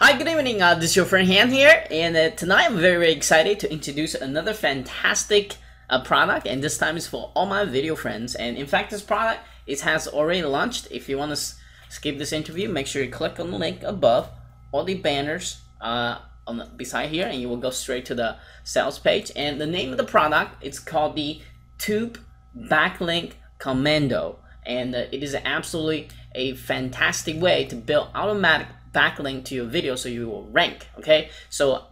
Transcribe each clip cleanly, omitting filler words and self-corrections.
Hi, good evening. This is your friend Han here, and tonight I'm very excited to introduce another fantastic product, and this time is for all my video friends. And in fact, this product has already launched. If you want to skip this interview, make sure you click on the link above all the banners beside here, and you will go straight to the sales page. And the name of the product is called the Tube Backlink Commando, and it is absolutely a fantastic way to build automatic backlink to your video so you will rank. Okay, so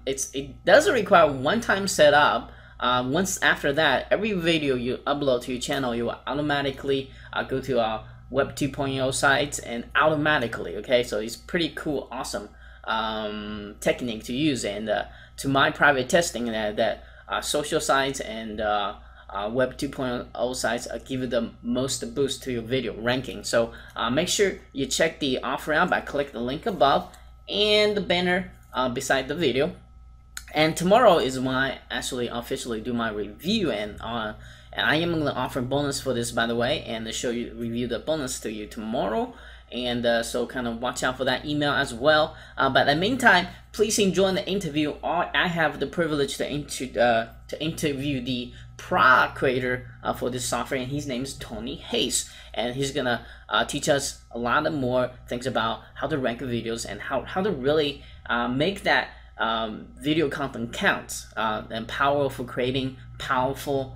it doesn't require one-time setup. Once after that, every video you upload to your channel, you will automatically go to our Web 2.0 sites and automatically. Okay, so it's pretty cool, awesome technique to use. And to my private testing, that social sites and Web 2.0 sites give you the most boost to your video ranking. So make sure you check the offer out by clicking the link above and the banner beside the video. And tomorrow is when I actually officially do my review, and I am going to offer bonus for this, by the way, and to show you, review the bonus to you tomorrow. And so kind of watch out for that email as well. But in the meantime, please enjoy the interview. I have the privilege to interview the product creator for this software, and his name is Tony Hayes, and he's gonna teach us a lot of more things about how to rank videos and how to really make that video content count and power for creating powerful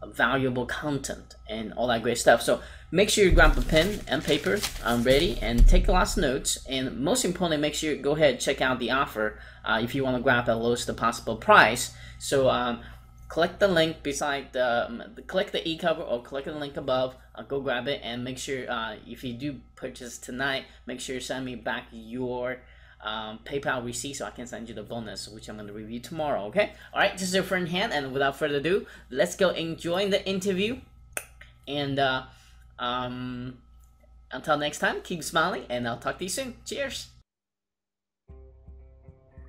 valuable content and all that great stuff. So make sure you grab a pen and paper ready and take lots of notes, and most importantly, make sure you go ahead and check out the offer if you want to grab the lowest possible price. So click the link beside click the e-cover or click the link above, go grab it, and make sure if you do purchase tonight, make sure you send me back your PayPal receipt so I can send you the bonus, which I'm going to review tomorrow. Okay, all right, this is your friend Han, and without further ado, let's go enjoy the interview. And until next time, keep smiling, and I'll talk to you soon. Cheers.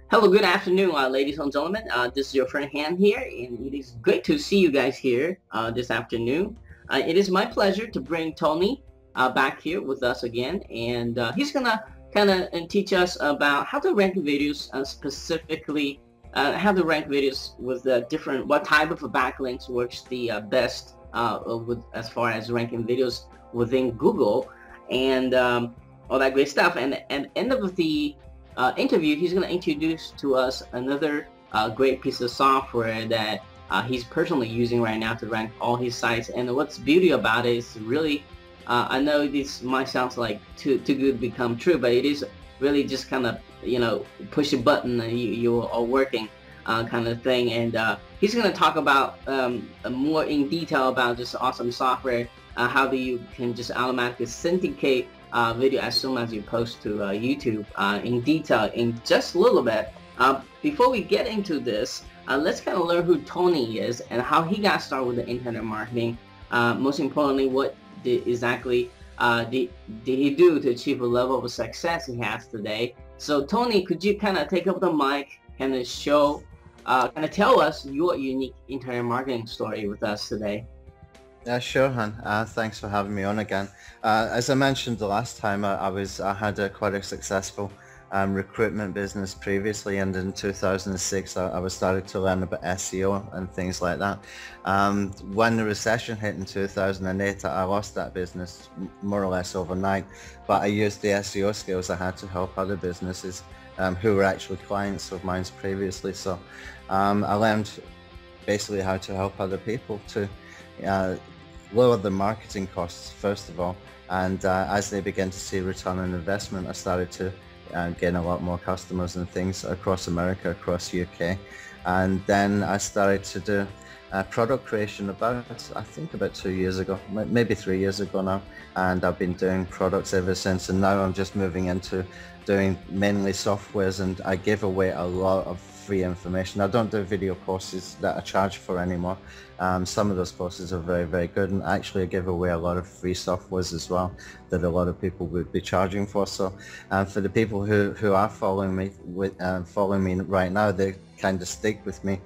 Hello, good afternoon, ladies and gentlemen. This is your friend Han here, and it is great to see you guys here this afternoon. It is my pleasure to bring Tony back here with us again, and he's gonna kind of teach us about how to rank videos, specifically how to rank videos with what type of backlinks works the best as far as ranking videos within Google, and all that great stuff. And at the end of the interview, he's going to introduce to us another great piece of software that he's personally using right now to rank all his sites. And what's beauty about it is really, I know this might sound like too good to become true, but it is really just kind of, push a button and you are working kind of thing. And he's going to talk about more in detail about this awesome software, how you can just automatically syndicate video as soon as you post to YouTube in detail in just a little bit. Before we get into this, let's kind of learn who Tony is and how he got started with the internet marketing. Most importantly, what exactly did he do to achieve a level of success he has today. So Tony, could you kind of take up the mic and tell us your unique internet marketing story with us today? Yeah, sure, Han. Thanks for having me on again. As I mentioned the last time, I had quite a successful recruitment business previously, and in 2006 I was started to learn about SEO and things like that. When the recession hit in 2008, I lost that business more or less overnight, but I used the SEO skills I had to help other businesses who were actually clients of mine previously. So I learned basically how to help other people to lower the marketing costs first of all, and as they began to see return on investment, I started to gain a lot more customers and things across America, across UK. And then I started to do product creation about 2 years ago, maybe 3 years ago now, and I've been doing products ever since. And now I'm just moving into doing mainly softwares, and I give away a lot of free information. I don't do video courses that I charge for anymore. Some of those courses are very, very good, and actually I give away a lot of free softwares as well that a lot of people would be charging for. So for the people who are following me right now, they kind of stick with me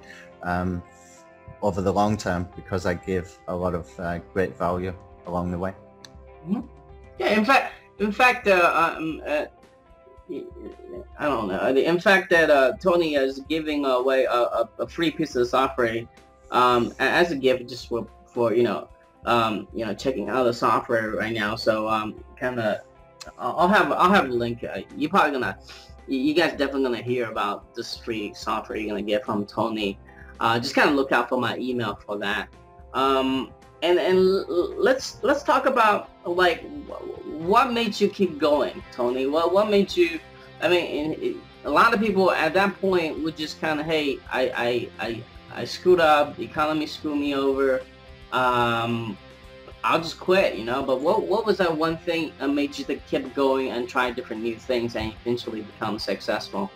over the long term because I give a lot of great value along the way. Mm-hmm. Yeah, in fact, I don't know. In fact, that Tony is giving away a free piece of software as a gift, just for checking out the software right now. So kind of, I'll have a link. You're probably gonna, you guys definitely gonna hear about this free software you're gonna get from Tony. Just kind of look out for my email for that. And let's talk about, like, what made you keep going, Tony? What made you? I mean, a lot of people at that point would just kind of, hey, I screwed up. The economy screwed me over. I'll just quit, But what was that one thing that made you to keep going and try different new things and eventually become successful?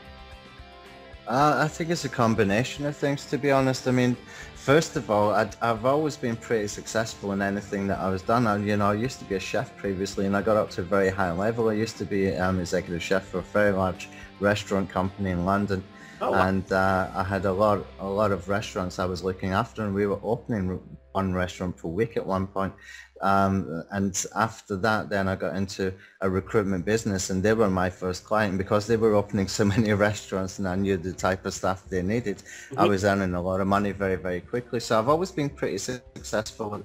I think it's a combination of things, to be honest. I mean, first of all, I've always been pretty successful in anything that I was done. I used to be a chef previously, and I got up to a very high level. I used to be executive chef for a very large restaurant company in London. Oh, wow. And I had a lot of restaurants I was looking after, and we were opening one restaurant per week at one point. And after that, then I got into a recruitment business, and they were my first client because they were opening so many restaurants, and I knew the type of staff they needed. Mm-hmm. I was earning a lot of money very, very quickly. So I've always been pretty successful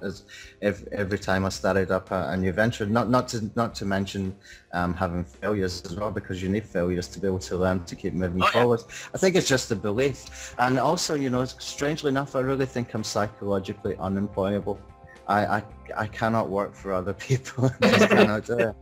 every time I started up a new venture. Not to mention having failures as well, because you need failures to be able to learn to keep moving forward. I think it's just a belief, and also, strangely enough, I really think I'm psychologically unemployable. I cannot work for other people. I just cannot do it.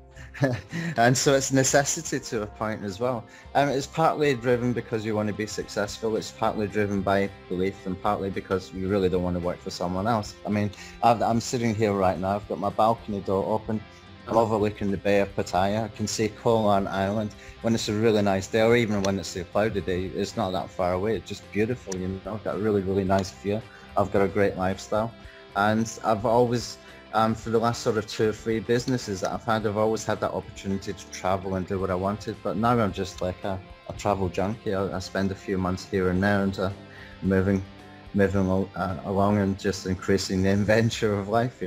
And so it's necessity to a point as well. It's partly driven because you want to be successful. It's partly driven by belief, and partly because you really don't want to work for someone else. I mean, I'm sitting here right now. I've got my balcony door open. I'm overlooking the Bay of Pattaya. I can see Koh Larn Island when it's a really nice day, or even when it's a cloudy day. It's not that far away. It's just beautiful. I've got a really, really nice view. I've got a great lifestyle. And I've always, for the last sort of 2 or 3 businesses that I've had, I've always had that opportunity to travel and do what I wanted. But now I'm just like a travel junkie. I spend a few months here and there, and moving along and just increasing the adventure of life.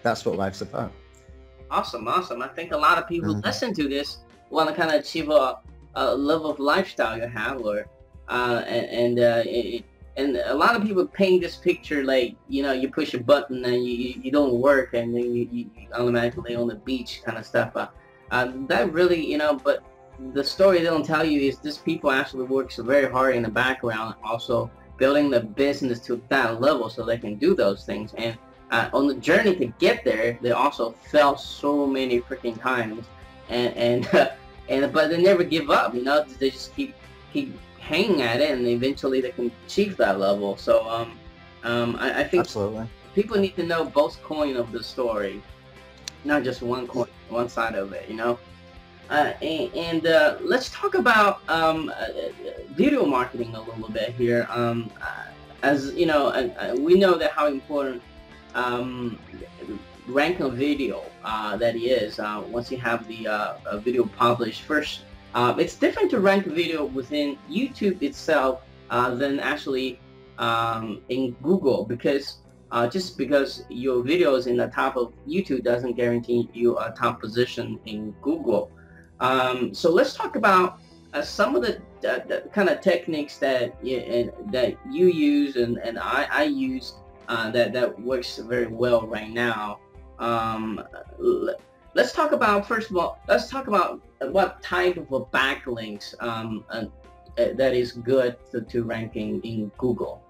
That's what life's about. Awesome. I think a lot of people listen to this want to kind of achieve a level of lifestyle you have, or and a lot of people paint this picture like, you push a button and you don't work, and then you automatically on the beach kind of stuff. That really, but the story they don't tell you is this people actually works very hard in the background, also building the business to that level so they can do those things. And on the journey to get there, they also fell so many freaking times, but they never give up. They just keep hanging at it, and eventually they can achieve that level. So I think absolutely people need to know both coin of the story, not just one coin, one side of it. And let's talk about video marketing a little bit here. As we know that how important rank a video that is once you have the video published first. It's different to rank video within YouTube itself than actually in Google, because just because your video is in the top of YouTube doesn't guarantee you a top position in Google. So let's talk about some of the kind of techniques that you use and I use that works very well right now. Let's talk about, first of all, what type of a backlinks that is good to ranking in Google.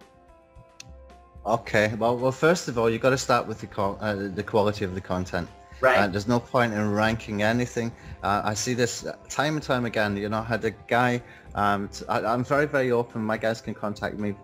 Okay, well, first of all, you've got to start with the quality of the content. Right. There's no point in ranking anything. I see this time and time again. I had a guy, I'm very, very open. My guys can contact me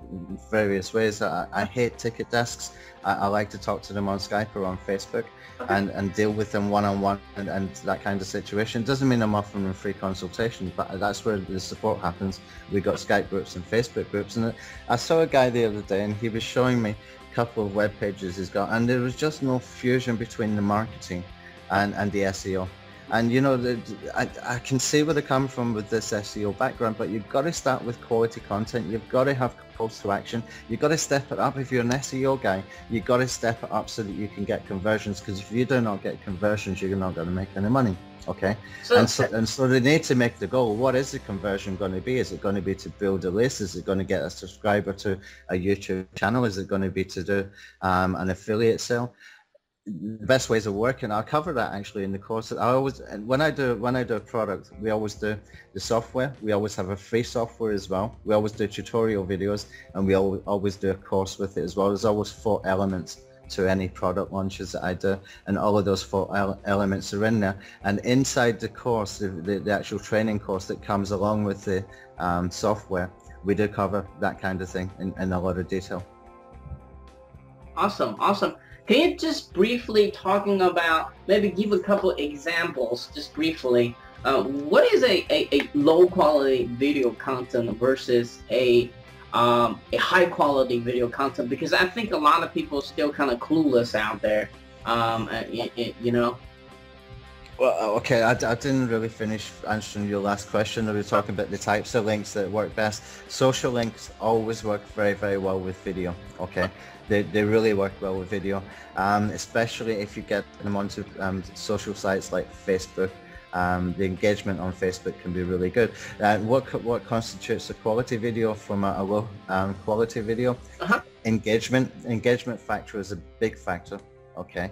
various ways. I hate ticket desks. I like to talk to them on Skype or on Facebook. Okay. and deal with them one-on-one and that kind of situation. Doesn't mean I'm offering them free consultation, but that's where the support happens. We got Skype groups and Facebook groups, and I saw a guy the other day, and he was showing me a couple of web pages he's got, and there was just no fusion between the marketing and the SEO. And I can see where they come from with this SEO background, but you've got to start with quality content. You've got to have calls to action. You've got to step it up. If you're an SEO guy, you've got to step it up so that you can get conversions, because if you do not get conversions, you're not going to make any money. Okay, and so they need to make the goal. What is the conversion going to be? Is it going to be to build a list? Is it going to get a subscriber to a YouTube channel? Is it going to be to do an affiliate sale? The best ways of working, I'll cover that actually in the course. I always, when I do a product, we always do the software. We always have a free software as well. We always do tutorial videos, and we always do a course with it as well. There's always 4 elements to any product launches that I do, and all of those 4 elements are in there. And inside the course, the actual training course that comes along with the software, we do cover that kind of thing in a lot of detail. Awesome. Can you just briefly talking about, maybe give a couple examples, just briefly, what is a low quality video content versus a high quality video content? Because I think a lot of people are still kind of clueless out there, you know. Well, okay, I didn't really finish answering your last question. We were talking about the types of links that work best. Social links always work very, very well with video, okay? They really work well with video, especially if you get them onto social sites like Facebook. The engagement on Facebook can be really good. What constitutes a quality video from a low quality video? Engagement factor is a big factor, okay?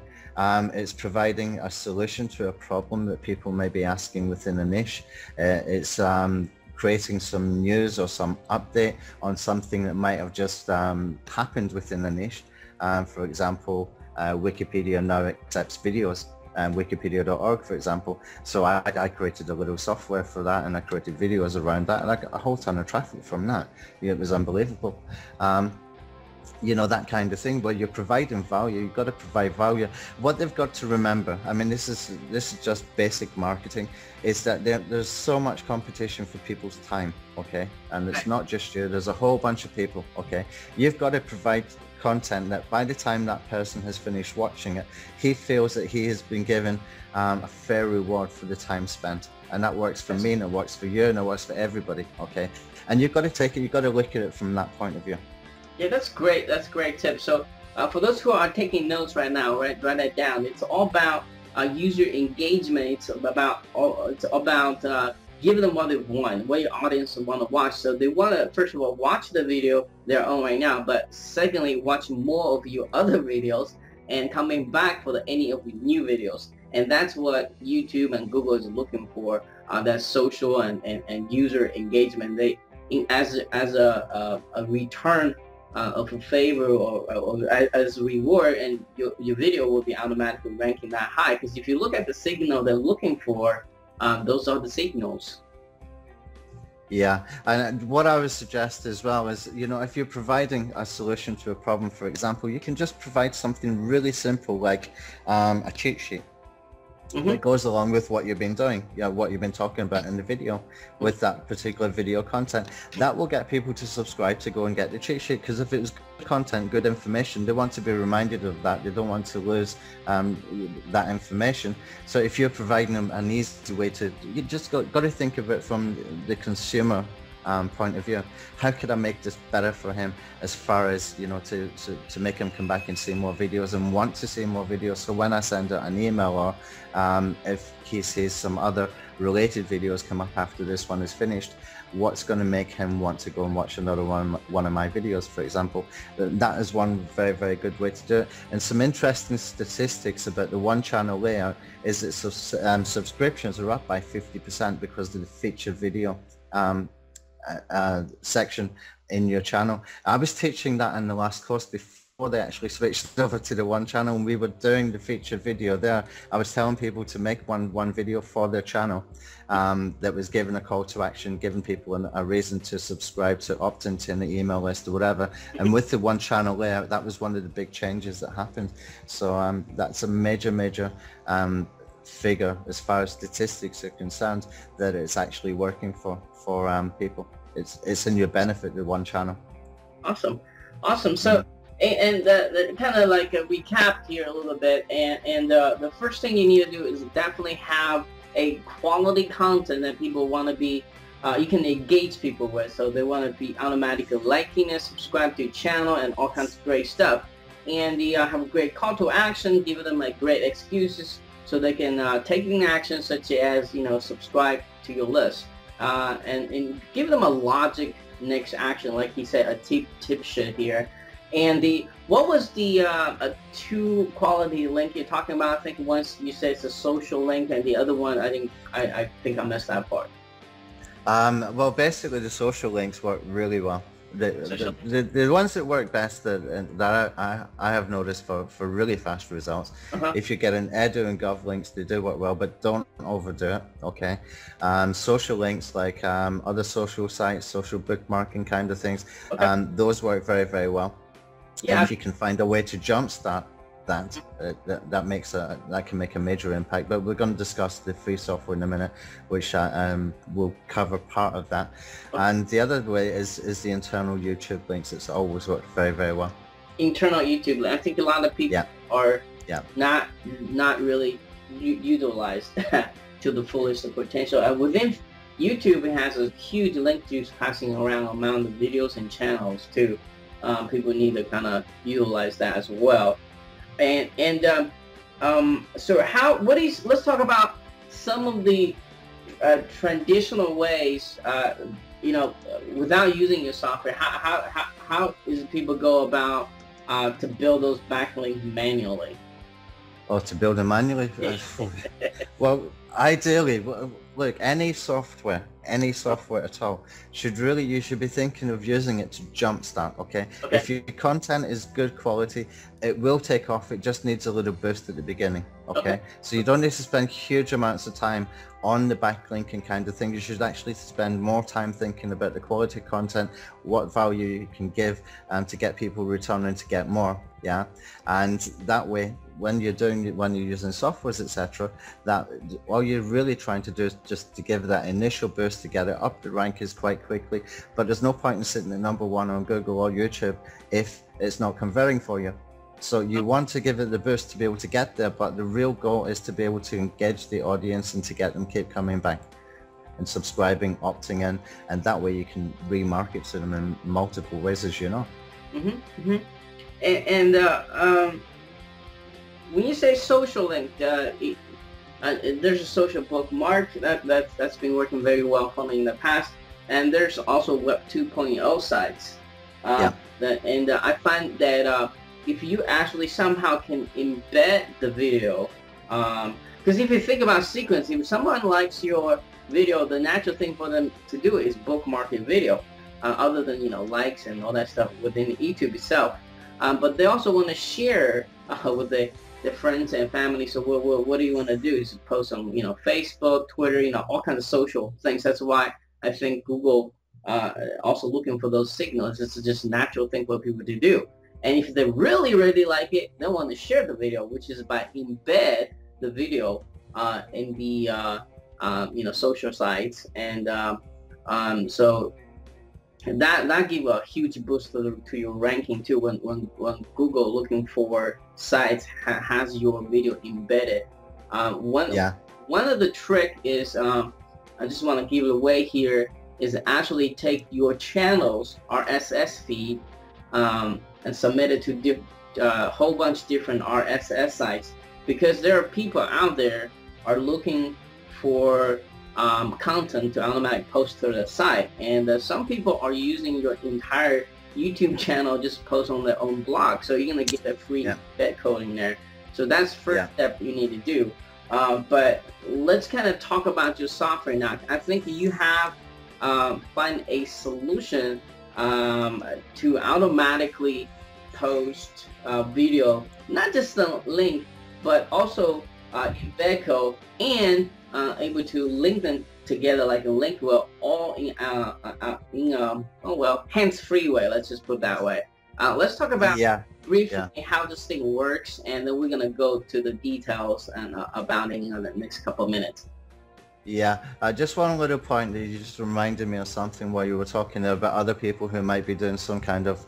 It's providing a solution to a problem that people may be asking within a niche. It's creating some news or some update on something that might have just happened within a niche. For example, Wikipedia now accepts videos, wikipedia.org, for example. So I created a little software for that, and I created videos around that, and I got a whole ton of traffic from that. It was unbelievable. You know, that kind of thing, where you're providing value. You've got to provide value. What they've got to remember, I mean, this is just basic marketing, is that there's so much competition for people's time, okay? And it's not just you, there's a whole bunch of people, okay? You've got to provide content that by the time that person has finished watching it, he feels that he has been given a fair reward for the time spent. And that works for me, and it works for you, and it works for everybody, okay? And you've got to take it, you've got to look at it from that point of view. Yeah, that's great. That's a great tip. So for those who are taking notes right now, write that down. It's all about user engagement. It's about giving them what they want, what your audience want to watch. So they want to, first of all, watch the video they're on right now, but secondly, watch more of your other videos and coming back for any of your new videos. And that's what YouTube and Google is looking for. That social and user engagement. They as a return of a favor or as a reward, and your video will be automatically ranking that high. Because if you look at the signal they're looking for, those are the signals. Yeah, and what I would suggest as well is, you know, if you're providing a solution to a problem, for example, you can just provide something really simple like a cheat sheet. That goes along with what you've been doing, what you've been talking about in the video with that particular video content. That will get people to subscribe to go and get the cheat sheet, because if it was good content, good information, they want to be reminded of that. They don't want to lose that information. So if you're providing them an easy way to, you just got to think of it from the consumer point of view. How could I make this better for him, as far as, you know, to make him come back and see more videos and want to see more videos? So when I send out an email, or if he sees some other related videos come up after this one is finished, what's going to make him want to go and watch another one of my videos, for example? That is one very, very good way to do it. And some interesting statistics about the one channel layout is that subscriptions are up by 50% because of the featured video section in your channel. I was teaching that in the last course before they actually switched over to the one channel, and we were doing the featured video there. I was telling people to make one video for their channel that was giving a call to action, giving people a reason to subscribe, to opt into an email list or whatever. And with the one channel layout, that was one of the big changes that happened. So that's a major figure as far as statistics are concerned, that it's actually working for people. It's in your benefit, the one channel. Awesome. So and kind of like a recap here a little bit, and the first thing you need to do is definitely have a quality content that people want to be you can engage people with, so they want to be automatically liking and subscribe to your channel and all kinds of great stuff. And they have a great call to action, give them like great excuses so they can take an action, such as subscribe to your list, and give them a logic next action, like he said, a tip sheet here. And what was the two quality link you're talking about? I think once you said it's a social link, and the other one I think I missed that part. Well, basically the social links work really well. The ones that work best that I have noticed for really fast results, if you get an edu and gov links, they do work well, but don't overdo it, okay? Social links like other social sites, social bookmarking kind of things, those work very, very well. Yeah. And if you can find a way to jumpstart that, that can make a major impact. But we're going to discuss the free software in a minute, which will cover part of that. And the other way is the internal YouTube links. It's always worked very, very well. Internal YouTube link. I think a lot of people are not really utilized to the fullest potential. And within YouTube, it has a huge link juice passing around among the videos and channels too. People need to kind of utilize that as well. So let's talk about some of the traditional ways, without using your software. How is people go about to build those backlinks manually? Oh, to build them manually? Well, ideally, look, any software at all you should be thinking of using it to jumpstart, okay? If your content is good quality, it will take off. It just needs a little boost at the beginning, okay? So you don't need to spend huge amounts of time on the backlinking kind of thing. You should actually spend more time thinking about the quality of content, what value you can give to get people returning to get more, yeah? And that way, when you're using softwares, etc., that all you're really trying to do is just to give that initial boost to get it up the rankings quite quickly. But there's no point in sitting at #1 on Google or YouTube if it's not converting for you. So you want to give it the boost to be able to get there, but the real goal is to be able to engage the audience and to get them keep coming back and subscribing, opting in, and that way you can remarket to them in multiple ways, as you know. When you say social link, there's a social bookmark that's been working very well for me in the past, and there's also Web 2.0 sites. I find that if you actually somehow can embed the video, because if you think about sequence, if someone likes your video, the natural thing for them to do is bookmark your video, other than likes and all that stuff within YouTube itself. But they also want to share with their friends and family. So what do you want to do is post on Facebook, Twitter, all kinds of social things. That's why I think Google also looking for those signals. It's just a natural thing for people to do. And if they really like it, they want to share the video, which is by embed the video in the social sites. And so that give a huge boost to your ranking too when Google looking for sites has your video embedded. One of the trick is I just want to give it away here is actually take your channel's RSS feed and submit it to a whole bunch different RSS sites, because there are people out there are looking for content to automatically post to the site, and some people are using your entire YouTube channel just post on their own blog, so you're gonna get that free embed coding there. So that's the first step you need to do. But let's kind of talk about your software now. I think you have find a solution to automatically post video, not just the link, but also embed code, and able to link them together like a link will, all in hands-free way. Let's just put it that way. Let's talk about briefly how this thing works, and then we're gonna go to the details and about it in the next couple of minutes. Just one little point that you just reminded me of something while you were talking about other people who might be doing some kind of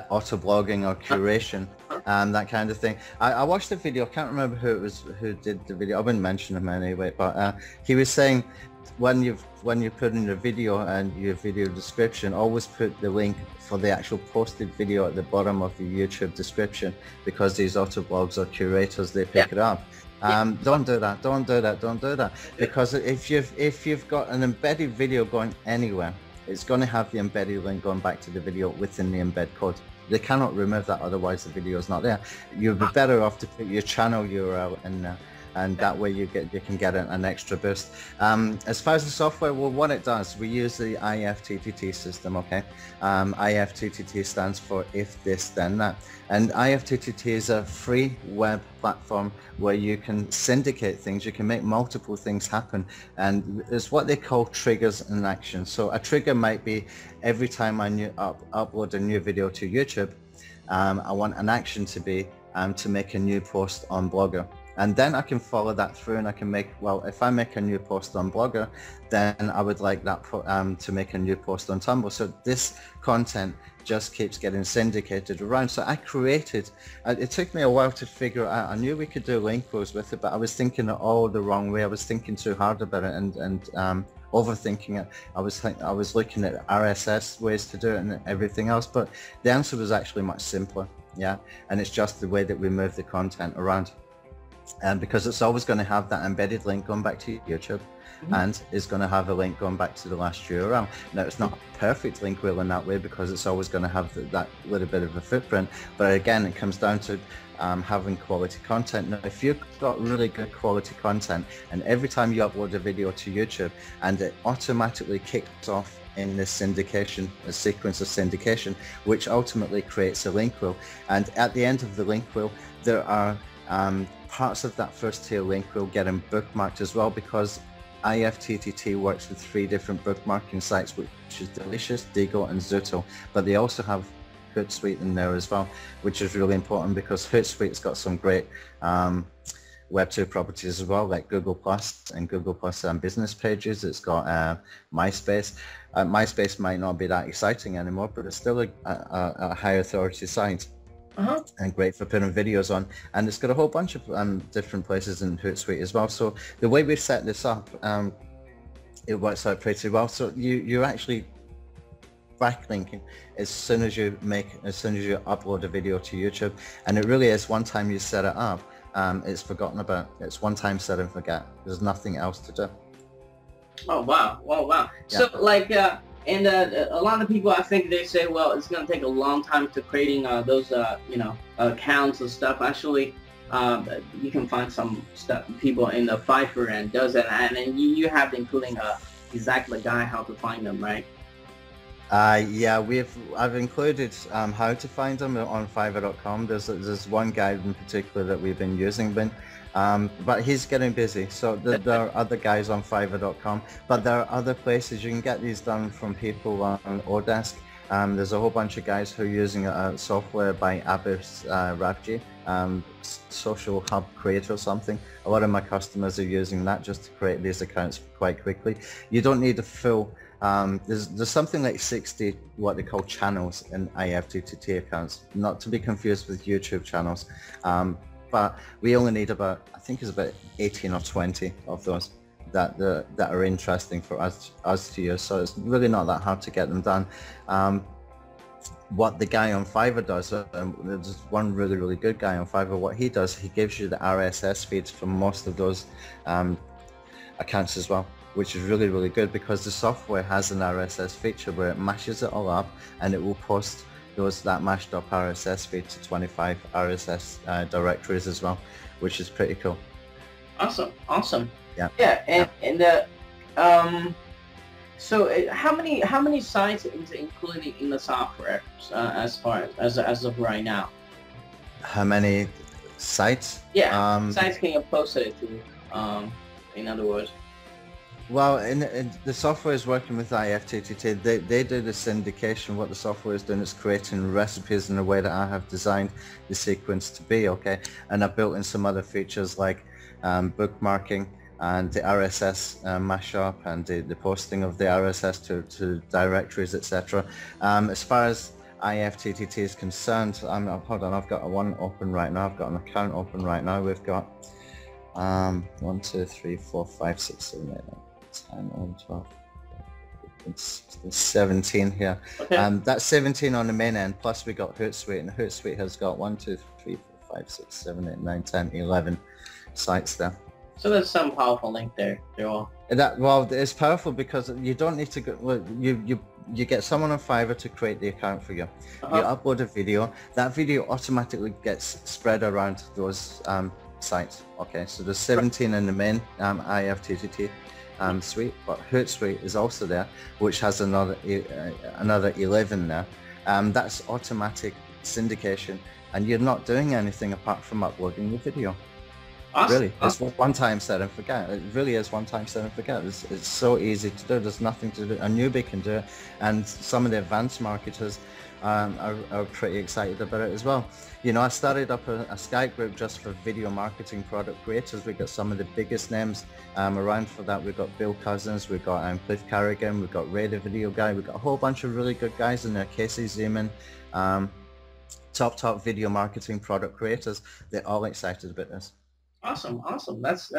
auto blogging or curation. that kind of thing. I watched the video. I can't remember who it was who did the video. I wouldn't mention him anyway, but he was saying when you put in your video and your video description, always put the link for the actual posted video at the bottom of the YouTube description, because these autoblogs or curators, they pick it up. Don't do that, because if you've got an embedded video going anywhere, it's going to have the embedded link going back to the video within the embed code. They cannot remove that, otherwise the video is not there. You'd be better off to put your channel URL in there, and that way you can get an extra boost. As far as the software, well, what it does, we use the IFTTT system, okay? IFTTT stands for if this then that, and IFTTT is a free web platform where you can syndicate things, you can make multiple things happen, and it's what they call triggers in action. So a trigger might be every time I upload a new video to YouTube, I want an action to be to make a new post on Blogger. And then I can follow that through, and I can make, well, if I make a new post on Blogger, then I would like that to make a new post on Tumblr. So this content just keeps getting syndicated around. So I created, it took me a while to figure it out. I knew we could do link rows with it, but I was thinking it all the wrong way. I was thinking too hard about it and overthinking it. I was looking at RSS ways to do it and everything else, but the answer was actually much simpler. Yeah, and it's just the way that we move the content around. Because it's always going to have that embedded link going back to YouTube, and it's going to have a link going back to the last URL. Now, it's not a perfect link wheel in that way, because it's always going to have that little bit of a footprint, but again, it comes down to having quality content. Now, if you've got really good quality content, and every time you upload a video to YouTube, and it automatically kicks off in this syndication, a sequence of syndication, which ultimately creates a link wheel, and at the end of the link wheel, there are parts of that first tier link will get them bookmarked as well, because IFTTT works with 3 different bookmarking sites, which is Delicious, Diigo, and Zootl, but they also have Hootsuite in there as well, which is really important, because Hootsuite's got some great Web2 properties as well, like Google Plus and Google Plus business pages. It's got MySpace. MySpace might not be that exciting anymore, but it's still a high authority site. And great for putting videos on, and it's got a whole bunch of different places in Hootsuite as well. So the way we've set this up, it works out pretty well. So you're actually backlinking as soon as you upload a video to YouTube, and it really is, one time you set it up, it's forgotten about. It's one time set and forget. There's nothing else to do. Oh wow, yeah. So like and a lot of people, I think they say, well, it's going to take a long time to creating those, accounts and stuff. Actually, you can find some people in the Fiverr and does it, and then you have including exactly guide how to find them, right? Yeah, I've included how to find them on Fiverr.com. There's one guide in particular that we've been using, but he's getting busy, so there are other guys on Fiverr.com, but there are other places you can get these done from people on Odesk. There's a whole bunch of guys who are using software by Abis Ravji, Social Hub Creator or something. A lot of my customers are using that just to create these accounts quite quickly. You don't need a full, there's something like 60 what they call channels in IFTTT accounts, not to be confused with YouTube channels. But we only need about, I think it's about 18 or 20 of those that are interesting for us to use. So it's really not that hard to get them done. What the guy on Fiverr does, there's one really good guy on Fiverr, what he does, he gives you the RSS feeds from most of those accounts as well, which is really good, because the software has an RSS feature where it mashes it all up, and it will post that mashed up RSS feed to 25 RSS directories as well, which is pretty cool. Awesome. Yeah. So how many sites is included in the software as far as of right now? How many sites? Yeah, sites can you post it to, in other words. Well, in the software is working with IFTTT. They do the syndication. What the software is doing is creating recipes in a way that I have designed the sequence to be, okay? And I built in some other features like bookmarking and the RSS mashup and the posting of the RSS to directories, etc. As far as IFTTT is concerned, hold on, I've got one open right now. I've got an account open right now. We've got 1, 2, 3, 4, 5, 6, 7, 8, 9, 10, 11, 12. It's 17 here. Okay. That's 17 on the main end. Plus we got Hootsuite, and Hootsuite has got 1, 2, 3, 4, 5, 6, 7, 8, 9, 10, 11 sites there. So there's some powerful link there. They're all. Well, it's powerful because you don't need to go. Well, you get someone on Fiverr to create the account for you. You upload a video. That video automatically gets spread around those sites. Okay, so there's 17 in the main IFTTT suite, but Hootsuite is also there, which has another 11 there. That's automatic syndication, and you're not doing anything apart from uploading the video. Awesome. Really, it's one time set and forget. It really is one time set and forget. It's so easy to do. There's nothing to do. A newbie can do it, and some of the advanced marketers are pretty excited about it as well. You know, I started up a Skype group just for video marketing product creators. We got some of the biggest names around for that. We've got Bill Cousins, we've got Cliff Carrigan, we've got Ray the Video Guy, we've got a whole bunch of really good guys in there. Casey Zeman, top video marketing product creators. They're all excited about this. Awesome. That's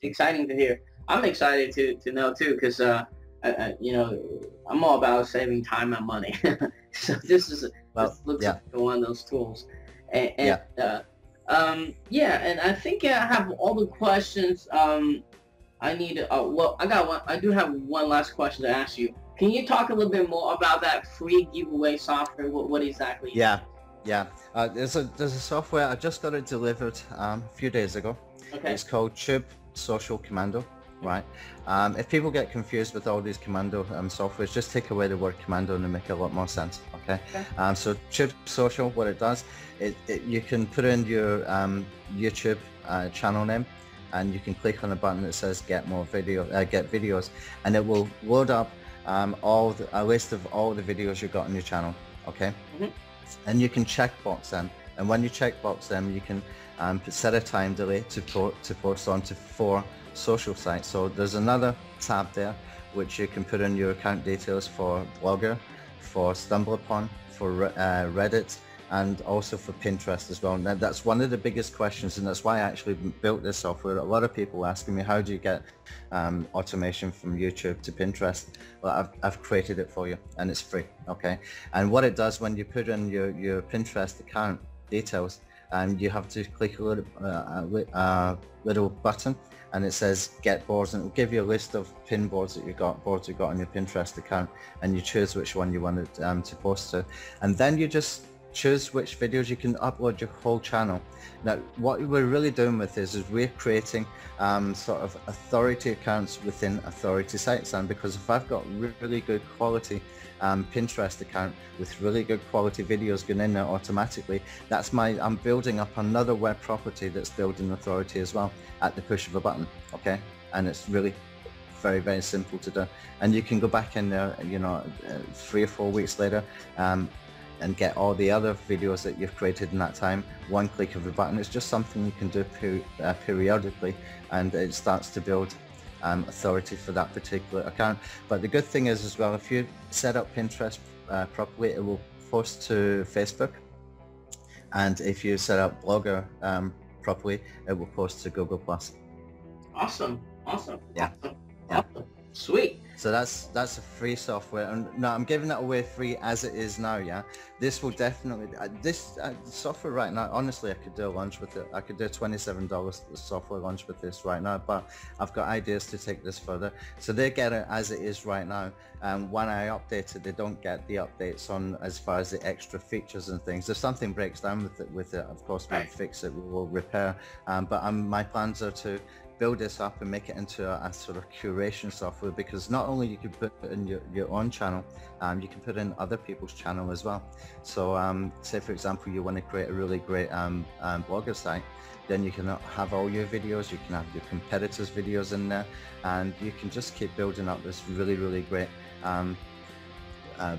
exciting to hear. I'm excited to know too, because you know, I'm all about saving time and money. So this looks like one of those tools. And I think I have all the questions I need. Well, I do have one last question to ask you. Can you talk a little bit more about that free giveaway software? What exactly? Yeah. There's a software. I just got it delivered a few days ago. Okay. It's called Tube Social Commando. Right. If people get confused with all these commando softwares, just take away the word commando and they make a lot more sense. Okay. So Tube Social, what it does, you can put in your YouTube channel name, and you can click on a button that says get videos, and it will load up a list of all the videos you've got on your channel. Okay. And you can checkbox them, and when you checkbox them, you can set a time delay to post onto 4 social sites. So there's another tab there which you can put in your account details for Blogger, for StumbleUpon, for Reddit, and also for Pinterest as well. Now that's one of the biggest questions, and that's why I actually built this software. A lot of people asking me, how do you get automation from YouTube to Pinterest? Well, I've created it for you, and it's free. Okay, and what it does, when you put in your Pinterest account details, you have to click a little button, and it says get boards, and it will give you a list of pin boards that you've got on your Pinterest account, and you choose which one you wanted to post to, and then you just choose which videos. You can upload your whole channel. Now what we're really doing with this is we're creating sort of authority accounts within authority sites, and because if I've got really good quality Pinterest account with really good quality videos going in there automatically, I'm building up another web property that's building authority as well at the push of a button. Okay, and it's really very, very simple to do, and you can go back in there, you know, 3 or 4 weeks later and get all the other videos that you've created in that time. One click of a button. It's just something you can do periodically, and it starts to build authority for that particular account. But the good thing is as well, if you set up Pinterest properly, it will post to Facebook, and if you set up Blogger properly, it will post to Google+. Awesome. Yeah. Awesome. Sweet. So that's a free software, and no, I'm giving that away free as it is now. Yeah, this will definitely this software right now. Honestly, I could do a launch with it. I could do $27 software launch with this right now, but I've got ideas to take this further. So they get it as it is right now, and when I update it, they don't get the updates on as far as the extra features and things. If something breaks down with it, of course we'll fix it. We will repair. But my plans are to build this up and make it into a sort of curation software, because not only you can put in your own channel, you can put in other people's channel as well. So say for example you want to create a really great blogger site, then you can have all your videos, you can have your competitors' videos in there, and you can just keep building up this really, really great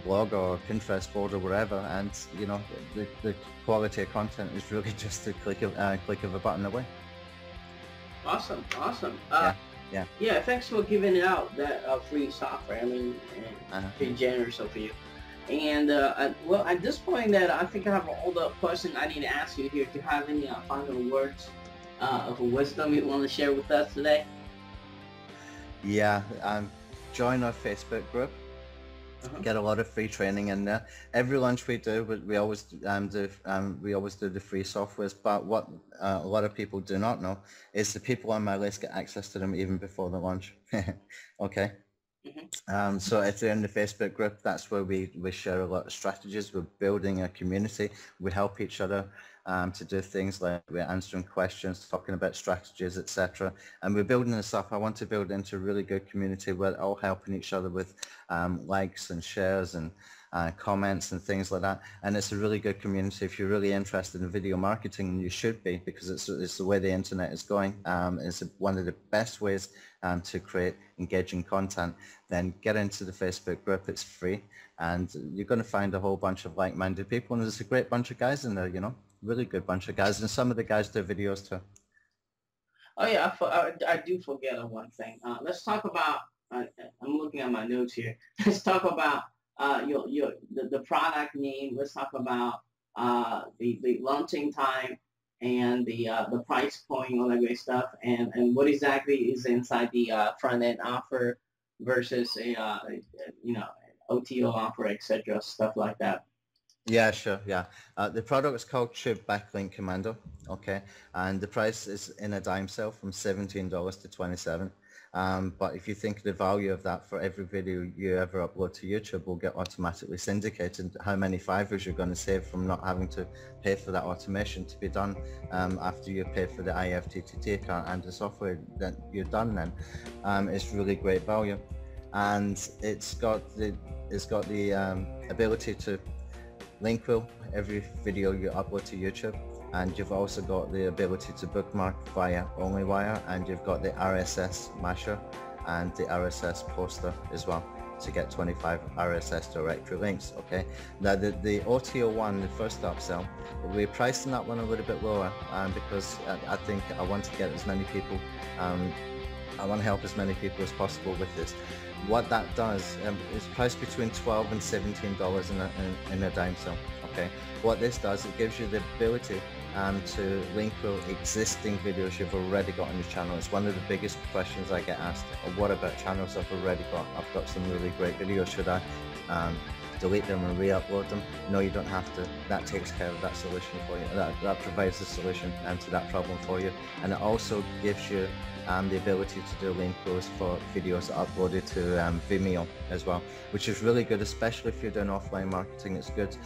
blog or Pinterest board or wherever, and you know the quality of content is really just a click of a button away. Awesome. Yeah. Thanks for giving out that free software. I mean, pretty generous of you. And well, at this point, that I think I have all the questions I need to ask you here. Do you have any final words of wisdom you want to share with us today? Yeah, join our Facebook group. Get a lot of free training in there. Every launch we do, we always do the free softwares. But what a lot of people do not know is the people on my list get access to them even before the launch. Okay. So if they're in the Facebook group, that's where we share a lot of strategies. We're building a community. We help each other to do things like we're answering questions, talking about strategies, etc. And we're building this up. I want to build into a really good community where we're all helping each other with likes and shares and comments and things like that. And it's a really good community. If you're really interested in video marketing, and you should be, because it's the way the internet is going. It's one of the best ways to create engaging content. Then get into the Facebook group. It's free, and you're going to find a whole bunch of like-minded people. And there's a great bunch of guys in there, you know, really good bunch of guys. And some of the guys do videos too. Oh yeah, I do forget one thing. Let's talk about. I'm looking at my notes here. Let's talk about the product name. Let's talk about the launching time and the price point, all that great stuff, and what exactly is inside the front end offer versus a OTO offer, etc. Stuff like that. Yeah, sure. Yeah, the product is called Tube Backlink Commando. Okay, and the price is in a dime sale from $17 to $27. But if you think the value of that for every video you ever upload to YouTube will get automatically syndicated, how many Fivers you're going to save from not having to pay for that automation to be done after you pay for the IFTTT account and the software that you're done, then it's really great value. And it's got the ability to link will every video you upload to YouTube. And you've also got the ability to bookmark via OnlyWire, and you've got the RSS masher and the RSS poster as well to get 25 RSS directory links. Okay, now the OTO one, the first upsell, we're pricing that one a little bit lower because I think I want to get as many people, I want to help as many people as possible with this. What that does is priced between $12 and $17 in a dime sale. Okay, what this does, it gives you the ability to link with existing videos you've already got on your channel. It's one of the biggest questions I get asked. What about channels I've already got? I've got some really great videos. Should I delete them and re-upload them? No, you don't have to. That takes care of that solution for you. That provides the solution to that problem for you. And it also gives you the ability to do link posts for videos uploaded to Vimeo as well, which is really good, especially if you're doing offline marketing. It's good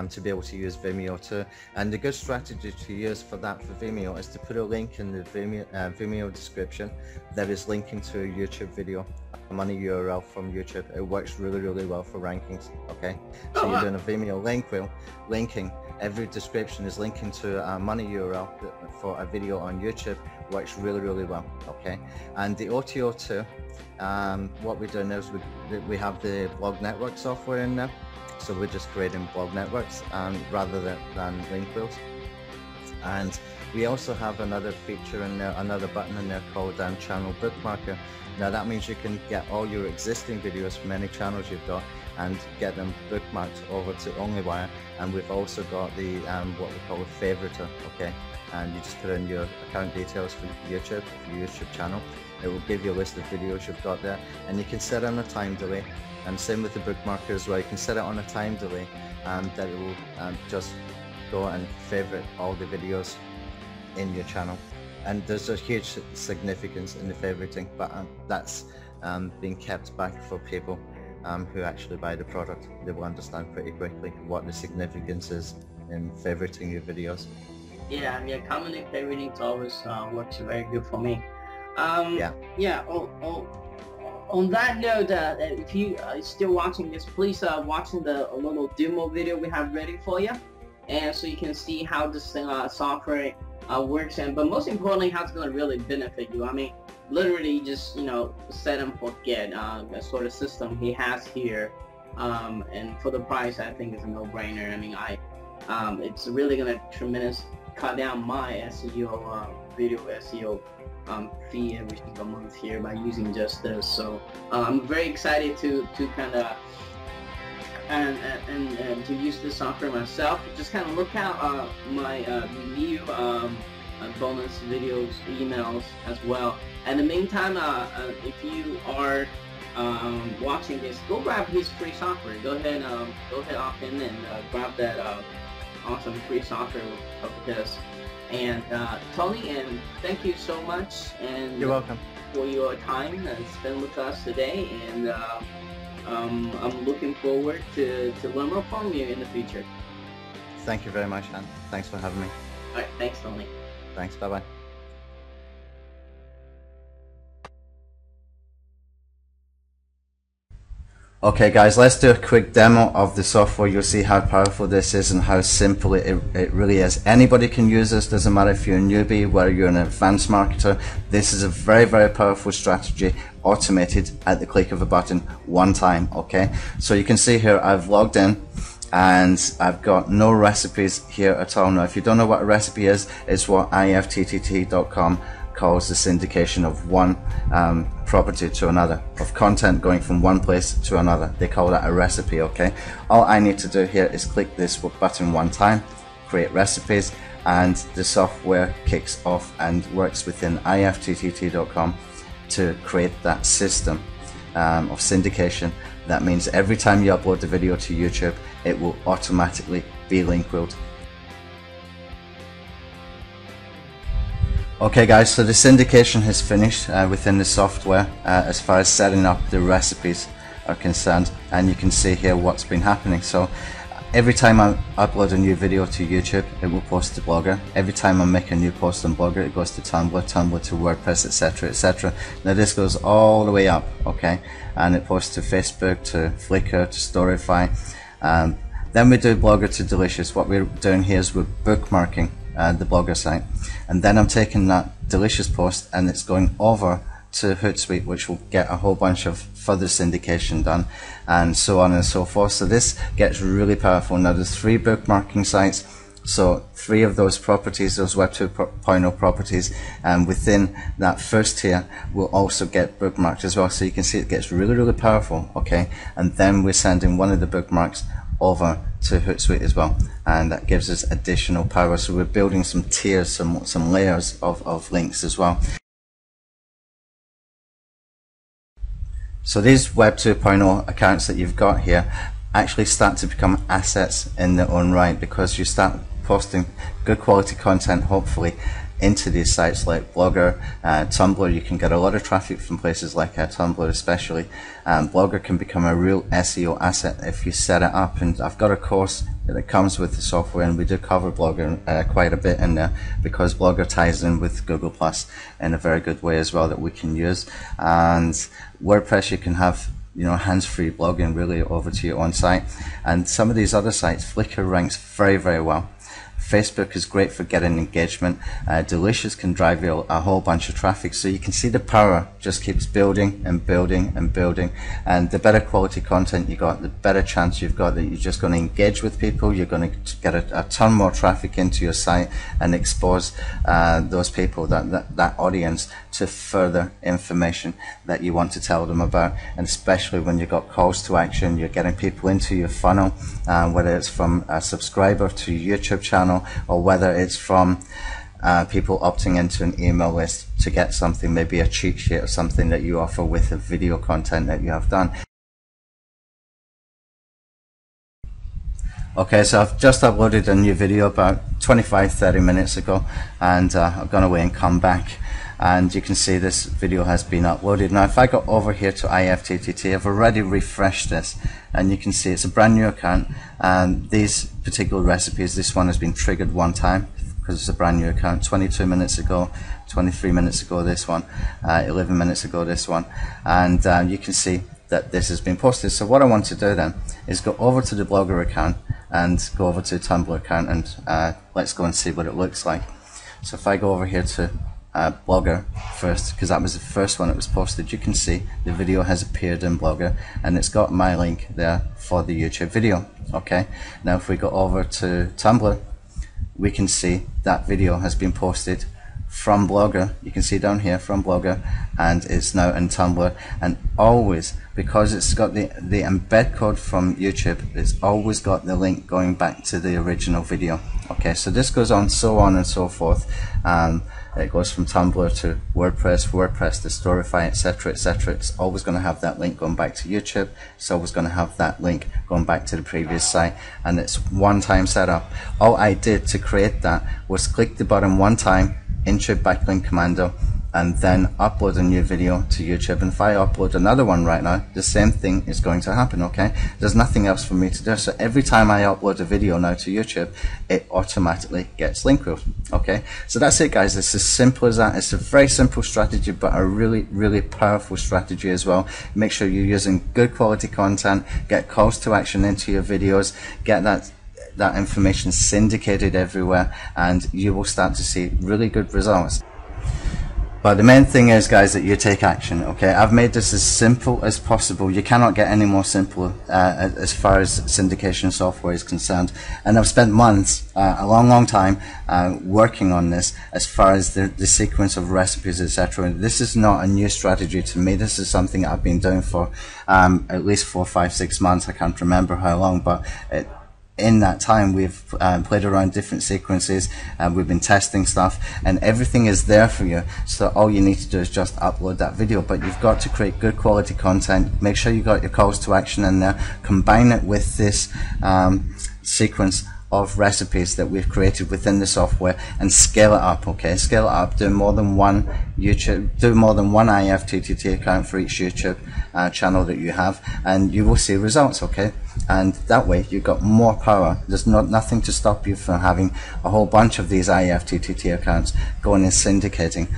to be able to use Vimeo too. And the good strategy to use for that for Vimeo is to put a link in the Vimeo description that is linking to a YouTube video, a money URL from YouTube. It works really, really well for rankings. Okay, so you're doing a Vimeo link wheel, linking. Every description is linking to a money URL for a video on YouTube. Works really, really well. Okay, and the OTO2, what we're doing is we have the blog network software in there, so we're just creating blog networks rather than link wheels. And we also have another feature in there, another button in there called Channel Bookmarker. Now that means you can get all your existing videos from any channels you've got and get them bookmarked over to OnlyWire. And we've also got the what we call a favoritor. Okay, and you just put in your account details for YouTube, for your YouTube channel. It will give you a list of videos you've got there, and you can set on a time delay. And same with the bookmarker as well. You can set it on a time delay, that it will just go and favorite all the videos in your channel. And there's a huge significance in the favoriting, but that's being kept back for people who actually buy the product. They will understand pretty quickly what the significance is in favoriting your videos. Yeah, commonly favoriting always works very good for me. Yeah. On that note, if you are still watching this, please watching the little demo video we have ready for you, and so you can see how this software works, but most importantly, how it's going to really benefit you. I mean, literally just set and forget that sort of system he has here, and for the price, I think it's a no-brainer. I mean, it's really going to tremendously cut down my SEO video SEO fee every single month here by using just this. So I'm very excited to kind of and to use this software myself, just kind of look out my new bonus videos, emails as well. In the meantime, if you are watching this, go grab his free software. Go ahead opt in and grab that awesome free software of his. And Tony, and thank you so much. And you're welcome for your time spent with us today. And I'm looking forward to learn more from you in the future. Thank you very much, Han. Thanks for having me. All right, thanks, Tony. Thanks. Bye bye. Okay guys, let's do a quick demo of the software. You'll see how powerful this is and how simple it really is. Anybody can use this, doesn't matter if you're a newbie, whether you're an advanced marketer. This is a very, very powerful strategy, automated at the click of a button, one time, okay? So you can see here I've logged in and I've got no recipes here at all. Now if you don't know what a recipe is, it's what ifttt.com calls the syndication of one property to another, of content going from one place to another. They call that a recipe, okay? All I need to do here is click this button one time, create recipes, and the software kicks off and works within ifttt.com to create that system of syndication. That means every time you upload the video to YouTube, it will automatically be link willed. Okay guys, so the syndication has finished within the software as far as setting up the recipes are concerned, and you can see here what's been happening. So every time I upload a new video to YouTube, it will post to Blogger. Every time I make a new post on Blogger, it goes to Tumblr, Tumblr to WordPress, etc, etc. Now this goes all the way up, okay, and it posts to Facebook, to Flickr, to Storyfy. Then we do Blogger to Delicious. What we're doing here is we're bookmarking the Blogger site, and then I'm taking that Delicious post and it's going over to Hootsuite, which will get a whole bunch of further syndication done, and so on and so forth. So this gets really powerful. Now there's 3 bookmarking sites, so 3 of those properties, those Web 2.0 properties, and within that first tier will also get bookmarked as well. So you can see it gets really, really powerful, okay? And then we're sending one of the bookmarks over to Hootsuite as well, and that gives us additional power. So we're building some tiers, some layers of links as well. So these Web 2.0 accounts that you've got here actually start to become assets in their own right, because you start posting good quality content, hopefully, into these sites like Blogger, Tumblr. You can get a lot of traffic from places like Tumblr especially. Blogger can become a real SEO asset if you set it up, and I've got a course that comes with the software, and we do cover Blogger quite a bit in there, because Blogger ties in with Google Plus in a very good way as well that we can use. And WordPress, you can have, you know, hands-free blogging really over to your own site. And some of these other sites, Flickr ranks very, very well. Facebook is great for getting engagement. Delicious can drive you a whole bunch of traffic. So you can see the power just keeps building and building and building. And the better quality content you got, the better chance you've got that you're just going to engage with people. You're going to get a ton more traffic into your site and expose those people, that audience, to further information that you want to tell them about. And especially when you've got calls to action, you're getting people into your funnel, whether it's from a subscriber to your YouTube channel, or whether it's from people opting into an email list to get something, maybe a cheat sheet or something that you offer with the video content that you have done. Okay, so I've just uploaded a new video about 25-30 minutes ago, and I've gone away and come back, and you can see this video has been uploaded. Now if I go over here to ifttt, I've already refreshed this, and you can see it's a brand new account, and these particular recipes, this one has been triggered one time because it's a brand new account. 22 minutes ago, 23 minutes ago this one, 11 minutes ago this one, and you can see that this has been posted. So what I want to do then is go over to the Blogger account and go over to the Tumblr account, and let's go and see what it looks like. So if I go over here to Blogger first, because that was the first one that was posted, you can see the video has appeared in Blogger, and it's got my link there for the YouTube video. Okay, now if we go over to Tumblr, we can see that video has been posted from Blogger. You can see down here from Blogger, and it's now in Tumblr. And always, because it's got the embed code from YouTube, it's always got the link going back to the original video. Okay, so this goes on, so on and so forth. It goes from Tumblr to WordPress, WordPress to Storify, etc., etc. It's always going to have that link going back to YouTube. It's always going to have that link going back to the previous site, and it's one-time setup. All I did to create that was click the button one time, Intube Backlink Commando, and then upload a new video to YouTube. And if I upload another one right now, the same thing is going to happen. Okay, there's nothing else for me to do. So every time I upload a video now to YouTube, it automatically gets link growth. Okay, so that's it, guys. It's as simple as that. It's a very simple strategy, but a really powerful strategy as well. Make sure you're using good quality content, get calls to action into your videos, get that information syndicated everywhere, and you will start to see really good results. But the main thing is, guys, that you take action. Okay, I've made this as simple as possible. You cannot get any more simple as far as syndication software is concerned. And I've spent months, a long time, working on this as far as the sequence of recipes, etc. This is not a new strategy to me. This is something I've been doing for at least 4, 5, 6 months. I can't remember how long, but in that time we've played around different sequences, and we've been testing stuff, and everything is there for you. So all you need to do is just upload that video. But you've got to create good quality content. Make sure you got your calls to action in there, combine it with this sequence of recipes that we've created within the software, and scale it up. Okay, scale it up. Do more than one IFTTT account for each YouTube channel that you have, and you will see results. Okay, and that way you've got more power. There's nothing to stop you from having a whole bunch of these IFTTT accounts going and syndicating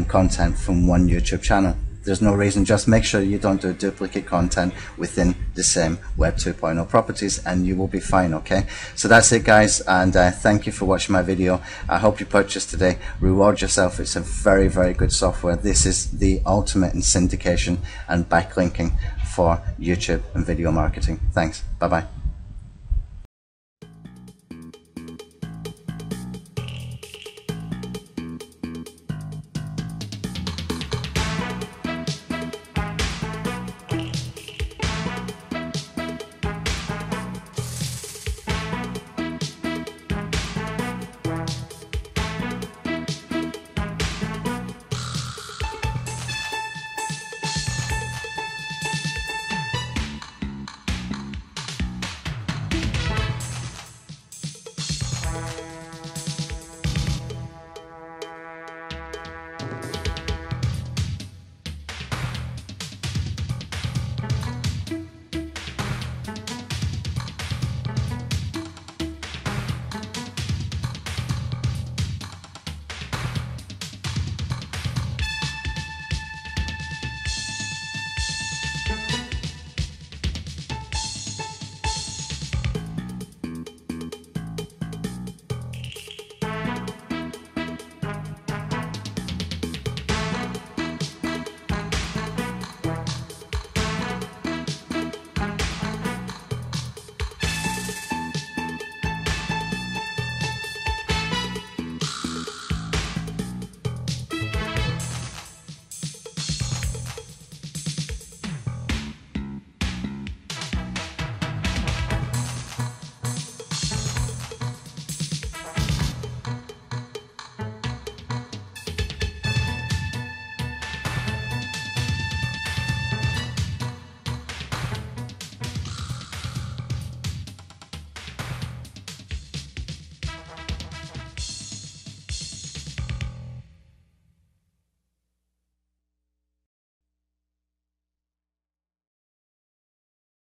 content from one YouTube channel. There's no reason. Just make sure you don't do duplicate content within the same Web 2.0 properties, and you will be fine. Okay, so that's it, guys, and thank you for watching my video. I hope you purchase today. Reward yourself. It's a very good software. This is the ultimate in syndication and backlinking for YouTube and video marketing. Thanks. Bye bye.